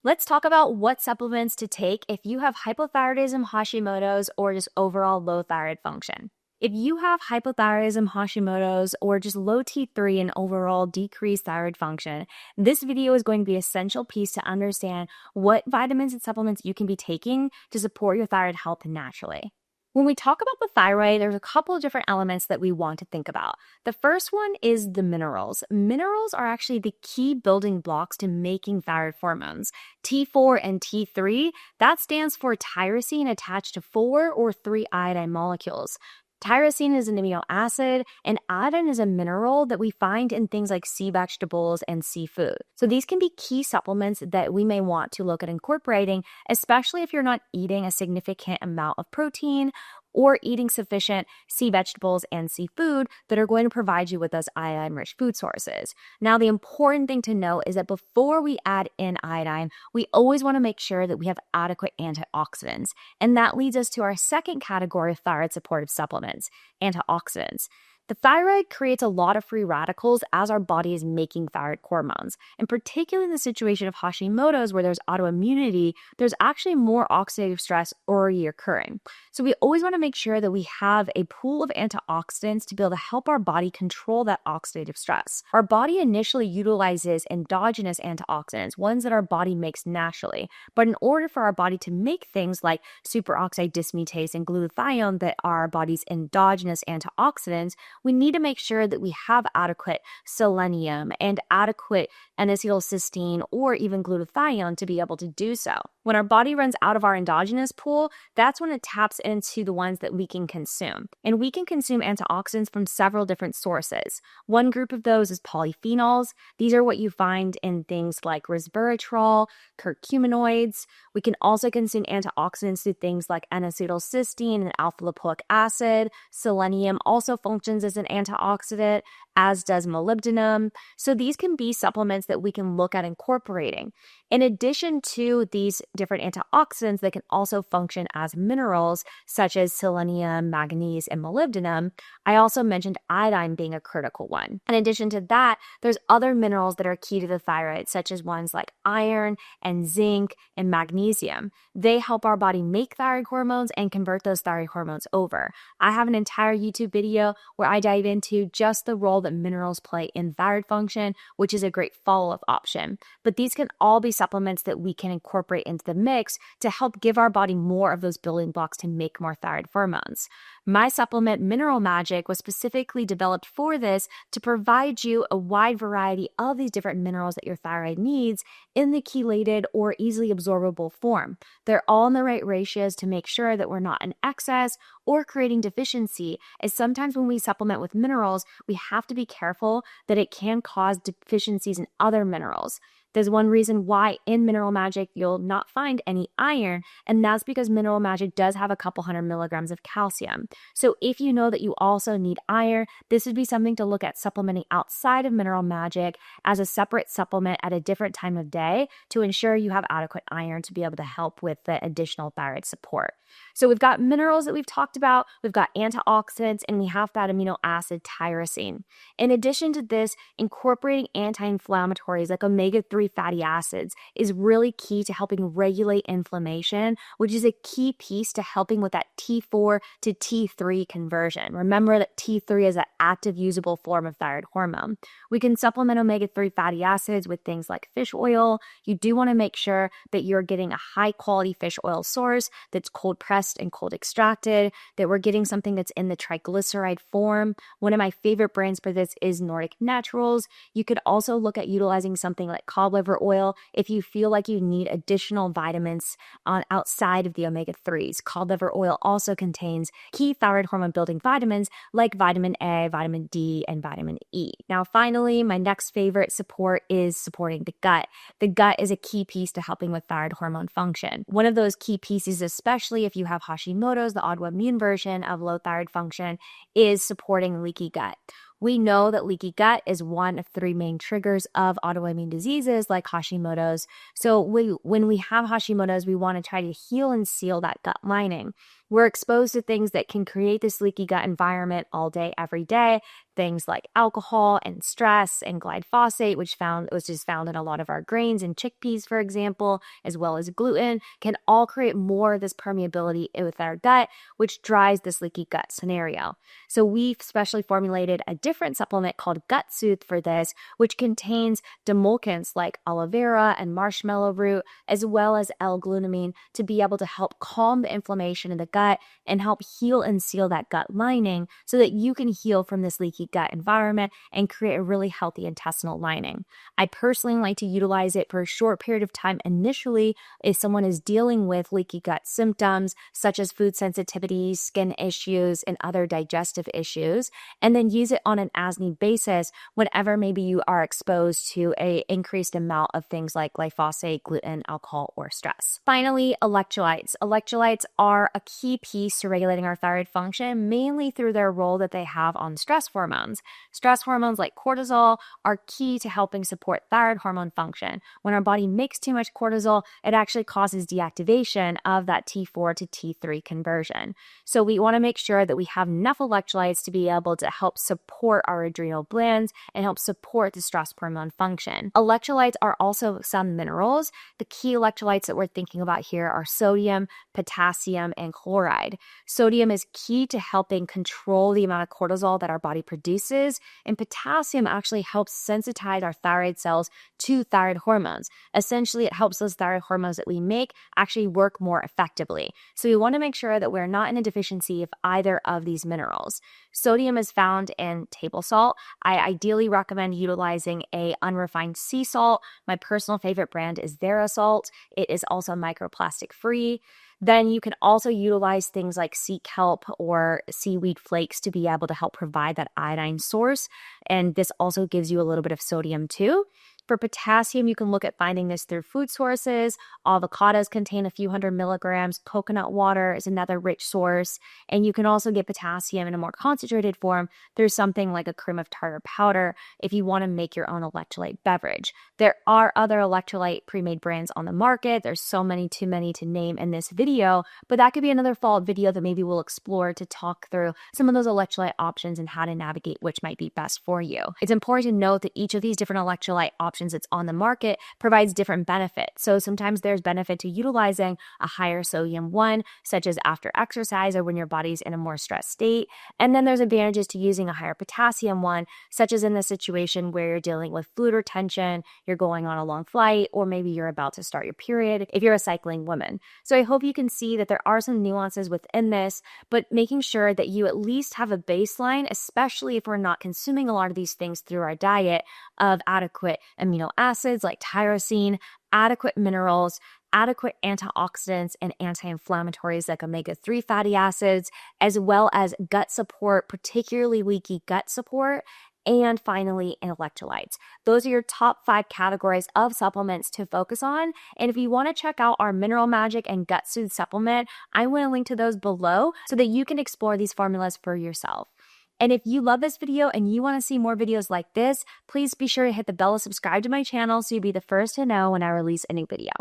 Let's talk about what supplements to take if you have hypothyroidism, Hashimoto's, or just overall low thyroid function. If you have hypothyroidism, Hashimoto's, or just low T3 and overall decreased thyroid function, this video is going to be an essential piece to understand what vitamins and supplements you can be taking to support your thyroid health naturally. When we talk about the thyroid, there's a couple of different elements that we want to think about. The first one is the minerals. Minerals are actually the key building blocks to making thyroid hormones. T4 and T3, that stands for tyrosine attached to 4 or 3 iodine molecules. Tyrosine is an amino acid, and iodine is a mineral that we find in things like sea vegetables and seafood. So these can be key supplements that we may want to look at incorporating, especially if you're not eating a significant amount of protein or eating sufficient sea vegetables and seafood that are going to provide you with those iodine-rich food sources. Now, the important thing to know is that before we add in iodine, we always want to make sure that we have adequate antioxidants. And that leads us to our second category of thyroid supportive supplements, antioxidants. The thyroid creates a lot of free radicals as our body is making thyroid hormones. And particularly in the situation of Hashimoto's where there's autoimmunity, there's actually more oxidative stress already occurring. So we always want to make sure that we have a pool of antioxidants to be able to help our body control that oxidative stress. Our body initially utilizes endogenous antioxidants, ones that our body makes naturally. But in order for our body to make things like superoxide dismutase and glutathione that are our body's endogenous antioxidants, we need to make sure that we have adequate selenium and adequate N-acetylcysteine or even glutathione to be able to do so. When our body runs out of our endogenous pool, that's when it taps into the ones that we can consume. And we can consume antioxidants from several different sources. One group of those is polyphenols. These are what you find in things like resveratrol, curcuminoids. We can also consume antioxidants through things like N-acetylcysteine and alpha-lipoic acid. Selenium also functions as an antioxidant, as does molybdenum. So these can be supplements that we can look at incorporating. In addition to these different antioxidants that can also function as minerals, such as selenium, manganese, and molybdenum, I also mentioned iodine being a critical one. In addition to that, there's other minerals that are key to the thyroid, such as ones like iron and zinc and magnesium. They help our body make thyroid hormones and convert those thyroid hormones over. I have an entire YouTube video where I dive into just the role that minerals play in thyroid function, which is a great follow-up option. But these can all be supplements that we can incorporate into the mix to help give our body more of those building blocks to make more thyroid hormones. My supplement, Mineral Magic, was specifically developed for this to provide you a wide variety of these different minerals that your thyroid needs in the chelated or easily absorbable form. They're all in the right ratios to make sure that we're not in excess or creating deficiency, as sometimes when we supplement with minerals, we have to be careful that it can cause deficiencies in other minerals. There's one reason why in Mineral Magic you'll not find any iron, and that's because Mineral Magic does have a couple 100 milligrams of calcium. So if you know that you also need iron, this would be something to look at supplementing outside of Mineral Magic as a separate supplement at a different time of day to ensure you have adequate iron to be able to help with the additional thyroid support. So we've got minerals that we've talked about, we've got antioxidants, and we have that amino acid tyrosine. In addition to this, incorporating anti-inflammatories like omega-3 fatty acids is really key to helping regulate inflammation, which is a key piece to helping with that T4 to T3 conversion. Remember that T3 is an active usable form of thyroid hormone. We can supplement omega-3 fatty acids with things like fish oil. You do want to make sure that you're getting a high quality fish oil source that's cold pressed and cold extracted, that we're getting something that's in the triglyceride form. One of my favorite brands for this is Nordic Naturals. You could also look at utilizing something like cod liver oil if you feel like you need additional vitamins outside of the omega-3s. Cod liver oil also contains key thyroid hormone building vitamins like vitamin A, vitamin D, and vitamin E. Now, finally, my next favorite support is supporting the gut. The gut is a key piece to helping with thyroid hormone function. One of those key pieces, especially if you have Hashimoto's, the autoimmune version of low thyroid function, is supporting leaky gut. We know that leaky gut is one of 3 main triggers of autoimmune diseases like Hashimoto's. So when we have Hashimoto's, we want to try to heal and seal that gut lining. We're exposed to things that can create this leaky gut environment all day, every day. Things like alcohol and stress and glyphosate, which is found in a lot of our grains and chickpeas, for example, as well as gluten, can all create more of this permeability with our gut, which drives this leaky gut scenario. So we've specially formulated a different supplement called Gutsooth for this, which contains demulcents like aloe vera and marshmallow root, as well as L-glutamine, to be able to help calm the inflammation in the gut and help heal and seal that gut lining so that you can heal from this leaky gut environment and create a really healthy intestinal lining. I personally like to utilize it for a short period of time initially if someone is dealing with leaky gut symptoms such as food sensitivities, skin issues, and other digestive issues, and then use it on an as-need basis whenever maybe you are exposed to an increased amount of things like glyphosate, gluten, alcohol, or stress. Finally, electrolytes. Electrolytes are a key piece to regulating our thyroid function, mainly through their role that they have on stress hormones. Stress hormones like cortisol are key to helping support thyroid hormone function. When our body makes too much cortisol, it actually causes deactivation of that T4 to T3 conversion. So we want to make sure that we have enough electrolytes to be able to help support our adrenal glands and help support the stress hormone function. Electrolytes are also some minerals. The key electrolytes that we're thinking about here are sodium, potassium, and chloride. Sodium is key to helping control the amount of cortisol that our body produces, and potassium actually helps sensitize our thyroid cells to thyroid hormones. Essentially, it helps those thyroid hormones that we make actually work more effectively. So we want to make sure that we're not in a deficiency of either of these minerals. Sodium is found in table salt. I ideally recommend utilizing a unrefined sea salt. My personal favorite brand is Zera Salt. It is also microplastic free. Then you can also utilize things like sea kelp or seaweed flakes to be able to help provide that iodine source. And this also gives you a little bit of sodium too. For potassium, you can look at finding this through food sources. Avocados contain a few hundred milligrams. Coconut water is another rich source. And you can also get potassium in a more concentrated form through something like a cream of tartar powder if you want to make your own electrolyte beverage. There are other electrolyte pre-made brands on the market. There's so many, too many to name in this video, but that could be another follow-up video that maybe we'll explore to talk through some of those electrolyte options and how to navigate which might be best for you. It's important to note that each of these different electrolyte options that's on the market provides different benefits. So sometimes there's benefit to utilizing a higher sodium one, such as after exercise or when your body's in a more stressed state. And then there's advantages to using a higher potassium one, such as in the situation where you're dealing with fluid retention, you're going on a long flight, or maybe you're about to start your period if you're a cycling woman. So I hope you can see that there are some nuances within this, but making sure that you at least have a baseline, especially if we're not consuming a lot of these things through our diet, of adequate amino acids like tyrosine, adequate minerals, adequate antioxidants and anti-inflammatories like omega-3 fatty acids, as well as gut support, particularly leaky gut support, and finally, electrolytes. Those are your top 5 categories of supplements to focus on. And if you want to check out our Mineral Magic and Gutsooth supplement, I'm going to link to those below so that you can explore these formulas for yourself. And if you love this video and you want to see more videos like this, please be sure to hit the bell to subscribe to my channel so you'll be the first to know when I release a new video.